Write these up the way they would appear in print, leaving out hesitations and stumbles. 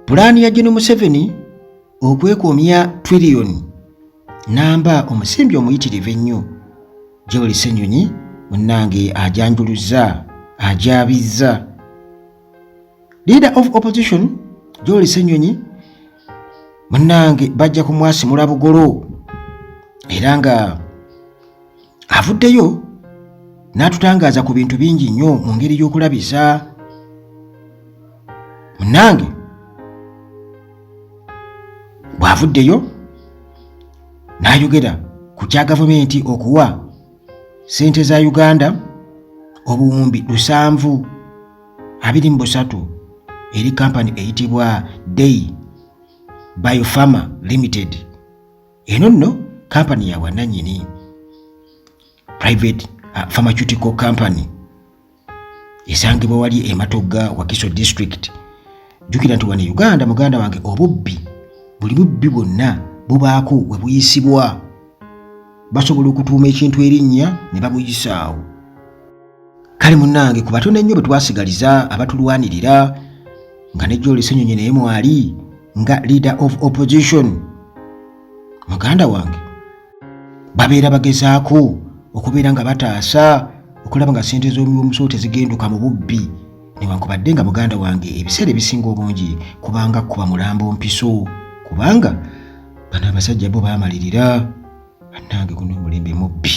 pulaani ya General Museveni okwekomya trillion namba omusimbi omuyitirivu ennyo Joel Ssenyonyi munnange ajanjuluzza ajabizza. Leader of opposition Joel Ssenyonyi munnange bajja kumwasimula bugolo era nga avuddeyo n'atutangaaza ku bintu bingi nnyo mu ngeri y'okulabisa. Munnange bw'avuddeyo n'ayogera ku kya gavumenti okuwa ssente za Uganda obuwumbi 723 eri kampani eyitibwa Day Biopharma Limited. Eno nno kampani ya bwannannyini private pharmaceutical company esangibwa wali Matogga Wakiso district. Jukira nti wano Uganda muganda wange obubbi buli bubbi bwonna bubaako we buyisibwa, basobola okutuuma ekintu erinnya ne babuyisaawo. Kale munnange ku batono ennyo bwe twasigaliza abatulwanirira nga ne Joel Ssenyonyi naye mwali nga leader of opposition, muganda wange babeera bagezaako okubeera nga bataasa okulaba nga ssente z'omumusolo tezigenduka mu bubbi, newankubadde nga muganda wange ebiseera ebisinga obungi kubanga kuba mulambo mpiso, kubanga bano abasajja bo baamalirira. Bannange guno omulembe mubbi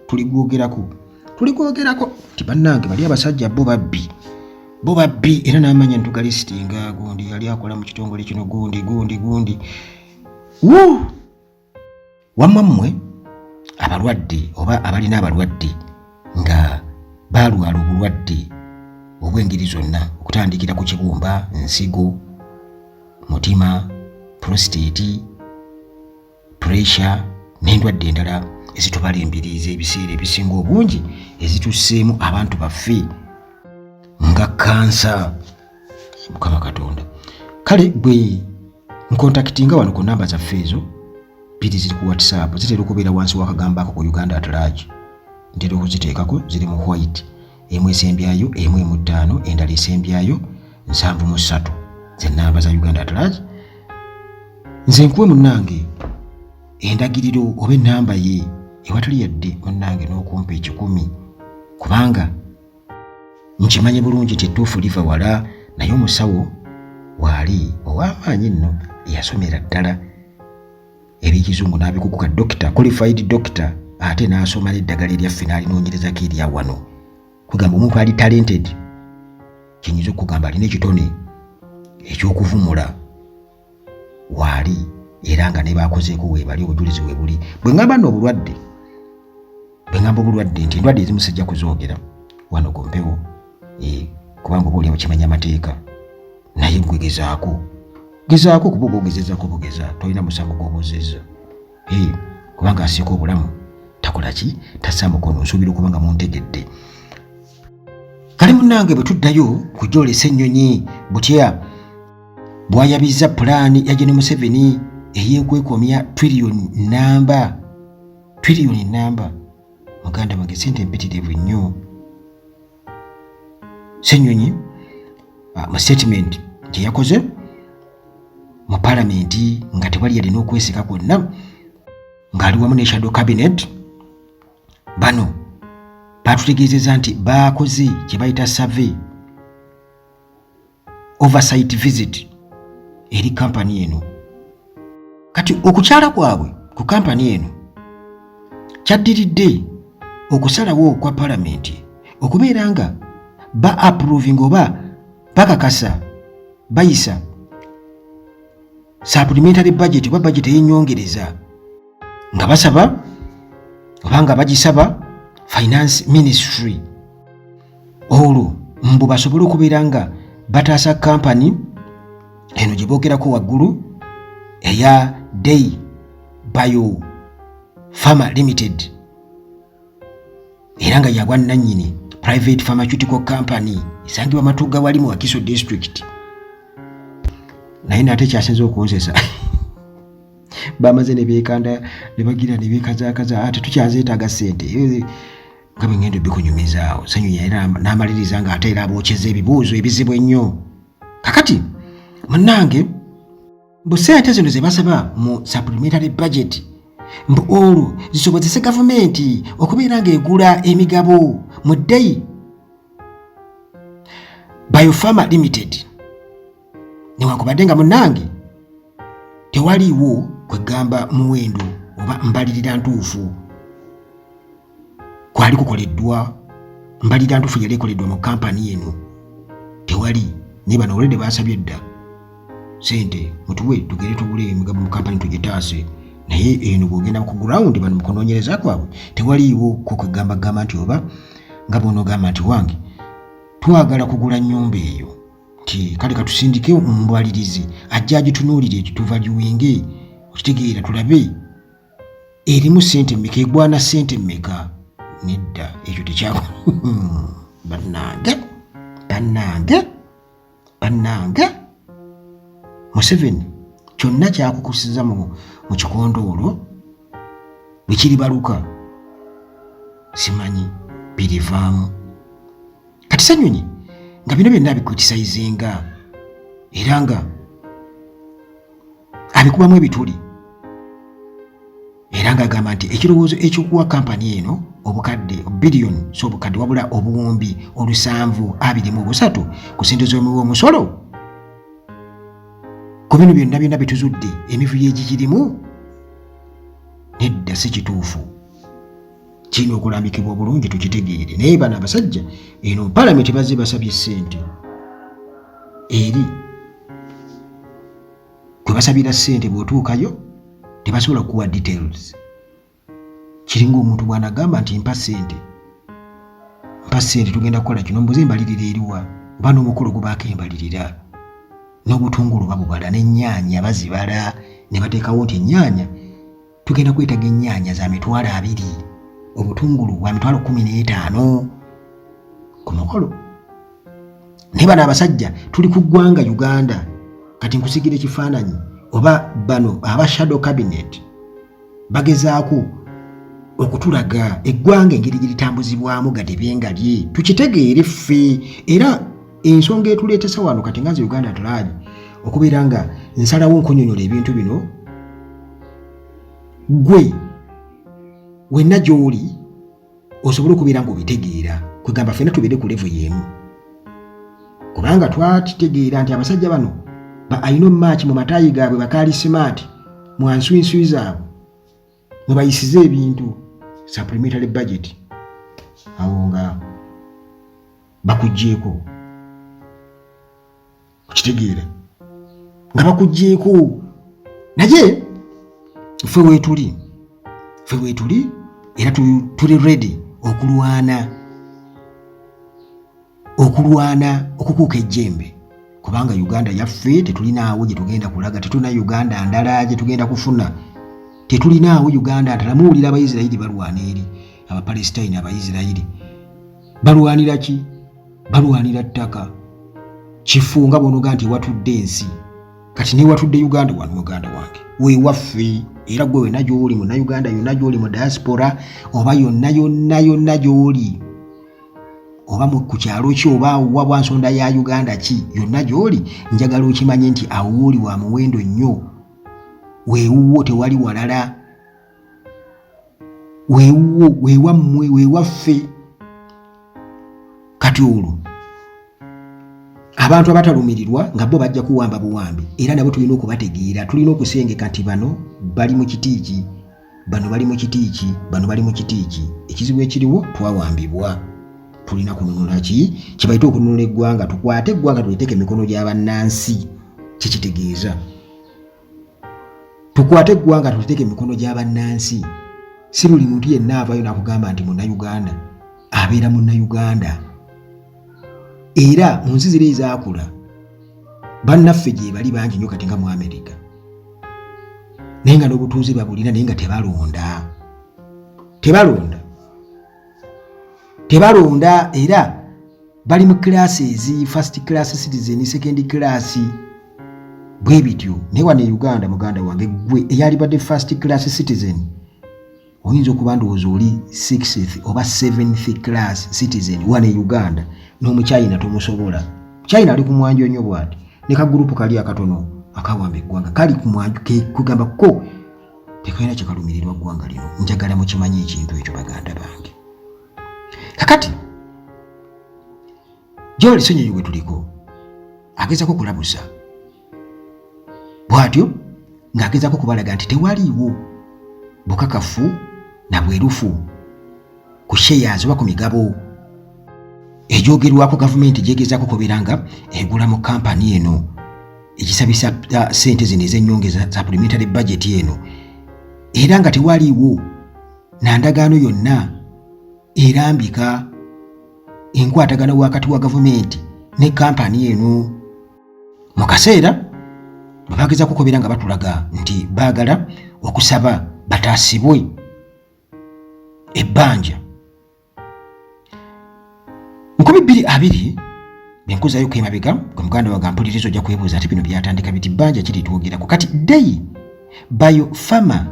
tuligwogerako ti bannange bali abasajja bo babbi era n'amanya ntugalistinga gundi yali akola mu kitongole kino gundi wammammwe abalwadde oba abalina abalwadde nga balwala obulwadde obw'engeri zonna okutandikira ku kibumba, nsigo, mutima, prostate, pressure n'endwadde endala ezitubala embiriizi ebiseera ebisinga obungi ezitusseemu abantu baffe nga kansa. Mukama Katonda, kale gwe nkontakitinga wano ku namba zaffe ezo bbiri ziri ku WhatsApp, zitera okubeera wansi w'akagambo ako ku Uganda at large. Ntera okuziteekako, ziri mu white, emu esembyayo 1.5 endala esembyayo 7.3 ze namba za Uganda at large. Nze nkuwe munnange endagiriro oba ennamba ye ewatali yadde munnange n'okumpa 10, kubanga nkimanye bulungi nti ettuufu liva wala, naye omusawo waali ow'amaanyi nno eyasomera ddala eb'ekizungu n'abikukuka doctor, qualified doctor, ate n'asoma n'eddagala eryaffe n'alinoonyerezako erya wano. Kugamba omuntu ali talented kinyinza okugamba alina ekitone eky'okuvumula waali, era nga ne baakozeeko weebali obujulizi we buli. Bwe ngamba obulwadde nti endwadde ezimu sijja kuzoogera wano ku mpewo, kubanga oba oliawo kimanya amateeka, naye gwe gezaako kuba oba ogezezaako bugeza, tolina musango gw'obozezza, kubanga asiika obulamu takola ki, tassa mukono, nsuubira okuba nga muntegedde. Kale munnange bwe tuddayo ku Joel Ssenyonyi butya bw'ayabizza pulaani ya General Museveni ey'okwekomya trillion namba, muganda wange ssente mpitirivu nnyo. Ssenyonyi mu statement gye yakoze mu palamenti nga tewali yalina okwesika kwonna, ng'ali wamu ne shadow cabinet, bano baatutegeezezza nti baakoze kye bayita survey oversight visit eri kampani eno. Kati okukyala kwabwe ku kampani eno kyaddiridde okusalawo kwa palamenti okubeera nga ba-approving oba bakakasa bayisa supplementary budget oba budget ey'ennyongereza, nga basaba oba nga bagisaba finance ministry olwo mbu basobole okubeera nga bataasa kampani eno gye boogerako waggulu eya Day Biopharma Limited, era nga yabwannannyini private pharmaceutical company esangibwa Matugga wali mu Wakiso district. Naye nate kyasinze okunzesa bamaze ne beekanda ne bagira ne beekazaakaza, ate tukyazeetaaga ssente nga bwe ngendo bikunyumizaawo. Ssenyonyi era n'amaliriza nga ate era abookyeza ebibuuzo ebizibu ennyo. Kakati munnange mbu ssente zino ze basaba mu supplementary budget mbu olwo zisobozese gavumenti okubeera ng'egula emigabo mu ddeyi Biofarma Limited newankubadde nga munnange tewaliiwo kwegamba muwendo oba mbalirira ntuufu kwali kukoleddwa mbalirira ntuufu yali ekoleddwa mu kampani eno tewali ne bano olwedde baasabye dda sente mutuwe tugere tugule emigabo mu kampani tugitaase naye eno bw'ogenda ku ground bano mu kunoonyereza kwabwe tewaliiwo kwegamba nti oba nga bw'onoogamba nti wange twagala kugula nnyumba eyo nti kale katusindike omumbalirizi ajja agitunuulire ekituva giwenge okitegeera tulabe erimu ssente mmeka egwana ssente mmeka nedda ekyo tekyako bannange Museveni kyonna kyakukusiza mu kikondoolo bwe kiribaluka simanyi birivaamu kati Ssenyonyi nga bino byonna abikutisayizinga era nga abikubamu ebituli era ng'agamba nti ekirowoozo ekyokuwa kampani eno obukadde biliyoni so obukadde wabula obuwumbi 723 ku ssente z'omusolo ku bino byonna bituzudde emivuyo egikirimu nedda si kituufu kirina okulambikibwa obulungi tukitegeere naye bano abasajja eno palamenti bazze basabye ssente eri kwe basabira ssente bw'otuukayo tebasobola kukuwa details kiringa omuntu bw'anagamba nti mpa ssente tugenda kukola kino mbuze embalirira eriwa oba n'omukolo gubaako embalirira n'obutungulu babubala n'ennyaanya bazibala ne bateekawo nti ennyaanya tugenda kwetaga ennyaanya za 200 obutungulu bwa 15 ku mukolo naye bano abasajja tuli ku ggwanga Uganda kati nkusigira ekifaananyi oba bano aba shadow cabinet bagezaako okutulaga eggwanga engeri giritambuzibwamu gatebengalye tukitegeere ffe era ensonga etuleetesa wano kati ngazi Uganda tulaagi okubeera nga nsalawo nkunyonyola ebintu bino gwe wenna gy'oli osobole okubeera ng'obitegeera kwegamba ffenna tubeere ku level y'emu kubanga twakitegeera nti abasajja bano alina omumaaki mu mataayi gaabwe bakaali simaati mu answinswi zaabwe mwe bayisize ebintu supplementary budget awo nga bakugjeeko okitegeera nga bakugjeeko naye ffe weetuli era tuli ready okulwana okukuuka ejjembe kubanga Uganda yaffe tetulinaawo gye tugenda kulaga tetulina Uganda ndala gye tugenda kufuna tetulinaawo Uganda ndala muwulira Abayisirayiri balwana eri Abapalestina Abayisirayiri balwanira ki balwanira ttaka kifunga bonoga nti watudde ensi kati ne watudde Uganda wano Uganda wange weewaffe era gwe wena gy'oli mu Uganda yonna gy'oli mu diaspora oba yonna gy'oli oba ku kyalo ki oba wabwa nsonda ya Uganda ki yonna gy'oli njagala okimanye nti awo oli wa muwendo nnyo weewuwo tewali walala weewuwo weewammwe weewaffe kati olwo abantu abatalumirirwa nga bo bajja kuwamba buwambi era nabo tulina okubategeera tulina okusengeka nti bano bali mu kitiiki bano bali mu kitiiki bano bali mu kitiiki ekizibu ekiriwo twawambibwa tulina kununula ki kibayita okununula eggwanga tukwate eggwanga tuliteeke emikono gy'abannansi kikitegeeza tukwate eggwanga tuliteeke emikono gy'abannansi si buli muntu yenna avaayo n'akugamba nti munnayuganda abeera munnayuganda era mu nsi ziri ezaakula bannaffe gye bali bangi nnyo kati nga mu Amerika naye nga n'obutuuze babulina naye nga tebalonda era bali mu classes first class citizen second class bwe bityo naye wano e Uganda muganda wange gwe eyali badde first class citizen oyinza okuba ndowooza oli 6th oba 7th class citizen wano e Uganda n'omuchina tomusobola China ali ku mwanjo nnyo bwati ne kagurupu kali akatono akawamba eggwanga kali ku mwanju kugamba ko tekalina kyekalumirirwa ggwanga lino njagala mukimanyi ekintu ekyo baganda bange. Kakati Joel Ssenyoyi gwe tuliko agezako kulabusa bw'atyo ng'agezako kubalaga nti tewaliiwo bukakafu na bwerufu ku shares oba ku migabo egyogerwako gavumenti gyegezako kubeeranga egula mu kampani eno egisabisa ssente zino ez'ennyongeza za parliamentary budget eno, era nga tewaliiwo na ndagaano yonna erambika enkwatagano wakati wa gavumenti ne kampani eno mu kaseera bwe bagezako kubeera nga batulaga nti baagala okusaba bataasibwe ebbanja 2020 benkuzayo kwemabega gwe muganda waga mpulirizo ojja kwebuuza ati bino byatandika biti bbanja kiri twogerako kati Day Biopharma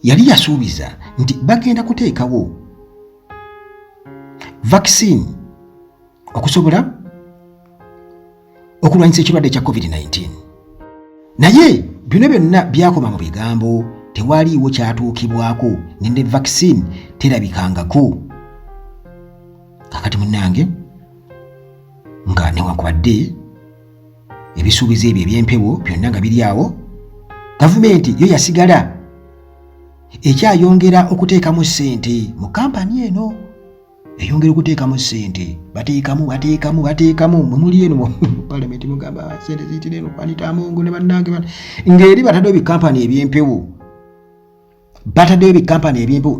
yali yasuubiza nti bagenda kuteekawo vaccine okusobola okulwanyisa ekirwadde kya COVID-19 naye bino byonna byakoma mu bigambo tewaliiwo kyatuukibwako ne vaccine terabikangako. Kakati munnange nga newankubadde ebisuubizo ebyo eby'empewo byonna nga biri awo, gavumenti yo yasigala ekyayongera okuteekamu ssente mu kampani eno, eyongera okuteekamu ssente bateekamu muli eno mu palamenti mugamba ssente ziyitira eno kwanitamungu ne bannange ng'eri bataddewo bikampani eby'empewo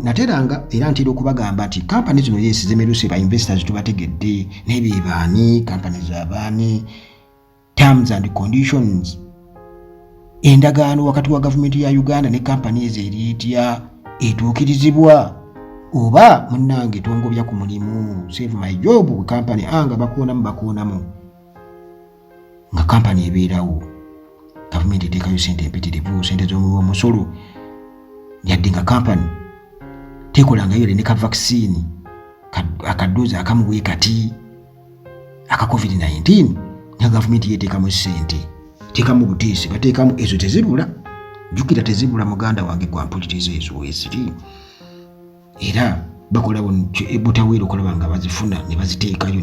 nateranga era ntera okubagamba nti kampani zino yesize merusi ba investors tubategedde n'ebibaani kampani z'abaani terms and conditions endagaano wakati wa gavumenti ya Uganda ne kampani ezo eriitya etuukirizibwa oba munnange tongobya ku mulimu save my job kampani anga bakoonamu nga kampani ebeerawo gavumenti eteekayo ssente empitirivu ssente z'omuwa musolo yadde nga kampani tekolangayo ne ka vaccine akadozi akamuwe kati aka COVID-19 nga gavumenti yeteekamu ssente teekamu butiisi bateekamu ezo tezibula jjukira tezibula muganda wange gwa mpulirizo ezo weziri era bakola butaweera okulaba nga bazifuna ne baziteekayo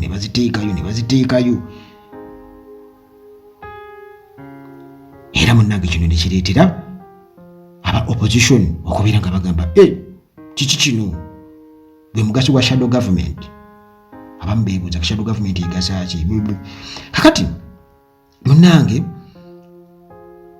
era munnange kino ne kireetera aba opposition okubeera nga bagamba kiki kino gwe mugaso gwa shadow government abamu beebuuza shadow government egasa ki kakati munnange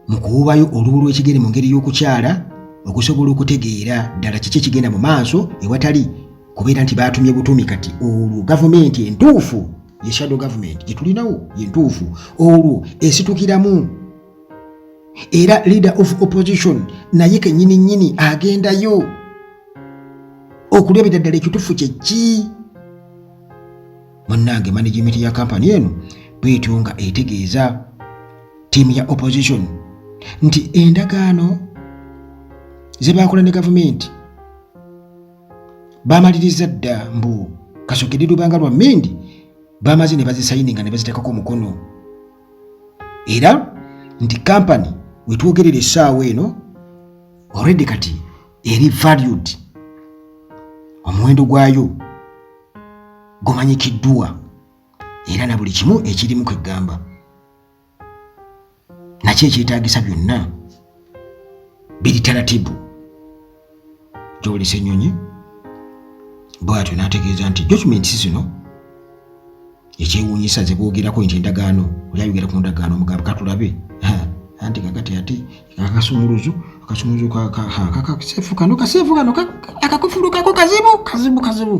mukuwubayo olubu lw'ekigere mu ngeri y'okukyala okusobola okutegeera ddala kiki ekigenda mu maaso ewatali kubeera nti baatumye butumi kati olwo gavumenti entuufu ye shadow government gye tulinawo ye ntuufu olwo esitukiramu era leader of opposition naye kennyini agendayo okulabira ddala ekituufu kyeki. Munnange management ya kampani eno bwetyo nga etegeeza tiimu ya opposition nti endagaano ze baakola ne gavumenti baamaliriza dda mbu kasookedde lubanga lwa Mindi baamaze ne bazisayininga ne baziteekako omukono era nti kampani wetwogerera essaawa eno already kati eri valued omuwendo gwayo gumanyikiddwa era na buli kimu ekirimu kwegamba nakyo ekyetaagisa byonna biri taratibu. Joel Ssenyoyi bw'atyo n'ategeeza nti judgments zino ekyewuunyisa ze boogerako nti endagaano oli ayogera ku ndagaano omugamba katulabe anti kakati ati akasumuluzu kasefu kano akakufulu kako kazibu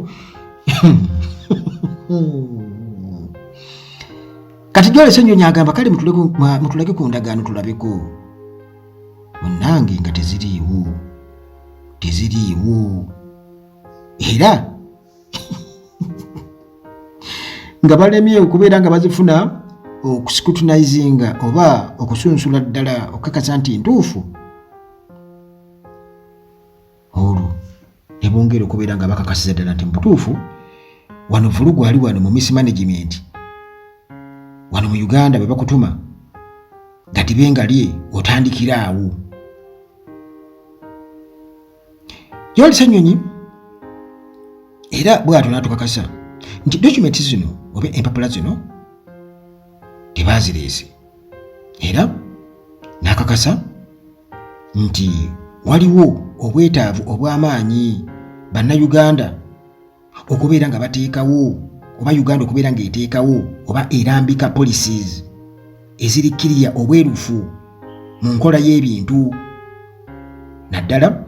kati Joel Ssenyoyi agamba kale mutuleke ku ndagaano tulabeko munnange nga teziriiwo era nga balemye okubeera nga bazifuna okuscrutinizinga oba okusunsula ddala okukakasa nti ntuufu olwo ne bongera okubeera nga bakakasiza ddala nti mutuufu wano vulugu ali wano mu mismanagement wano mu Uganda bwe bakutuma gati bengalye otandikira awo. Yoli Ssenyonyi era bw'atyo n'atukakasa nti dokumenti zino oba empapula zino tebazireese, era n'akakasa nti waliwo obwetaavu obw'amaanyi bannayuganda okubeera nga bateekawo oba Uganda okubeera ng'eteekawo oba erambika policies ezirikkirira obwerufu mu nkola y'ebintu naddala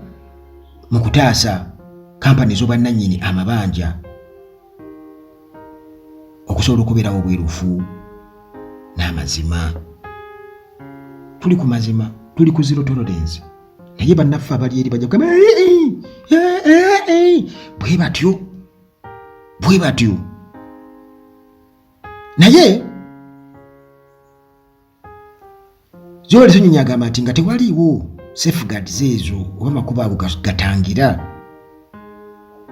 mu kutaasa kampani z'obwannannyini amabanja okusobola okubeerawo obwerufu n'amazima. Tuli ku mazima, tuli ku zero tolerance, naye bannaffe abali eri bajja kugamba bwe batyo. Naye Joel Ssenyonyi agamba nti nga tewaliiwo safeguards ezo oba makubo ago gatangira,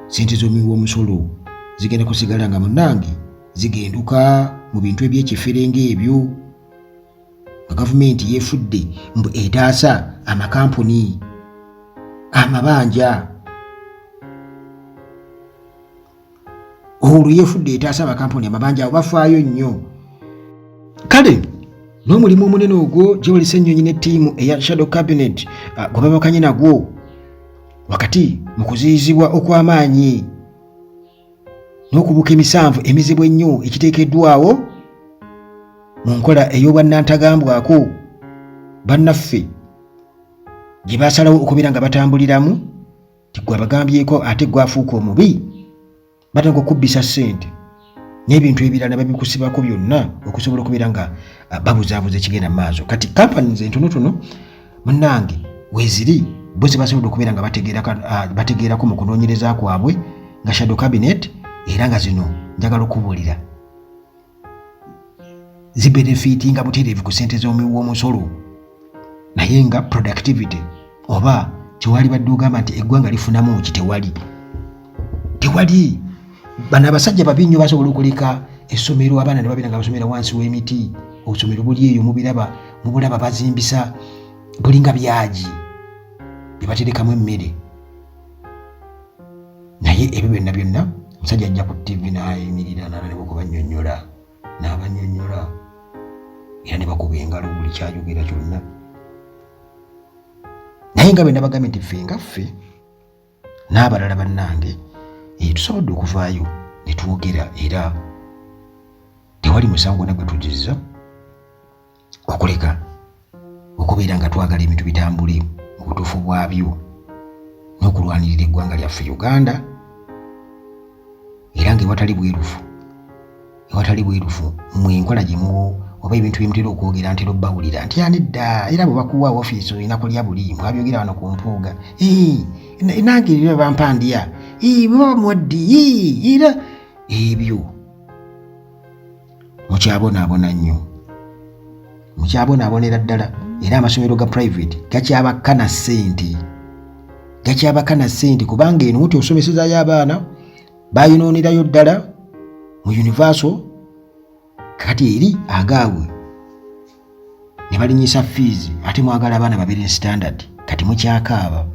sente z'omuwi w'omusolo zigenda kusigala nga munnange zigenduka mu bintu eby'ekifere ng'ebyo nga gavumenti yeefudde mbu etaasa amakampuni amabanja. Olwo yeefudde etaasa amakampuni amabanja abo bafaayo nnyo. Kale n'omulimu omunene ogwo Joel Ssenyonyi ne ttiimu eya Shadow Cabinet gwe babakanye nagwo wakati mu kuziyizibwa okw'amaanyi n'okubuka emisanvu emizibu ennyo ekiteekeddwawo mu nkola ey'obwannantagambwako bannaffe gye baasalawo okubeera nga batambuliramu, ti gwe abagambyeko ate gwafuuka omubi batandika okubbisa ssente n'ebintu ebirala babikusibako byonna okusobola okubeera nga babuzaabuza ekigenda mu maaso. Kati companies entonotono munnange weeziri bo ze basobola okubeera nga bategeerako mu kunoonyereza kwabwe nga Shadow Cabinet, era nga zino njagala okubuulira zibenefitinga butereevu ku ssente z'omuwi w'omusolo, naye nga productivity oba kyewali badde ogamba nti eggwanga lifunamu ki tewali. Bano abasajja babi nnyo basobola okuleka essomero abaana ne babeera nga basomera wansi w'emiti, obusomero buli eyo mubulaba bazimbisa bulinga byagi bye baterekamu emmere, naye ebyo byonna omusajja ajja ku TV n'ayimirira n'abannyonnyola era ne bakuba engalo buli kyayogera kyonna. Naye nga bwe nabagambye nti ffe nga ffe n'abalala bannange tusobodde okuvaayo ne twogera, era tewali musango gwonna gwe tujjizza okuleka okubeera nga twagala ebintu bitambule mu butuufu bwabyo n'okulwanirira eggwanga lyaffe Uganda, era ng'ewatali bwerufu mu enkola gyemuwo oba ebintu byemutera okwogera ntera obbawulira nti anedda, era bwe bakuwa ofiisi olina kulya buli mwabyogera wano ku mpuuga nange ebyo bampandya bwe baba muwaddi era ebyo mukyabonaabona nnyo, mukyabonaabonera ddala. Era amasomero ga private gakyabakana ssente kubanga eno wuti osomesezayo abaana bayinoonerayo ddala mu universal, kati eri agaabwe ne balinyisa fees ate mwagala abaana babeere standard, kati mukyakaaba.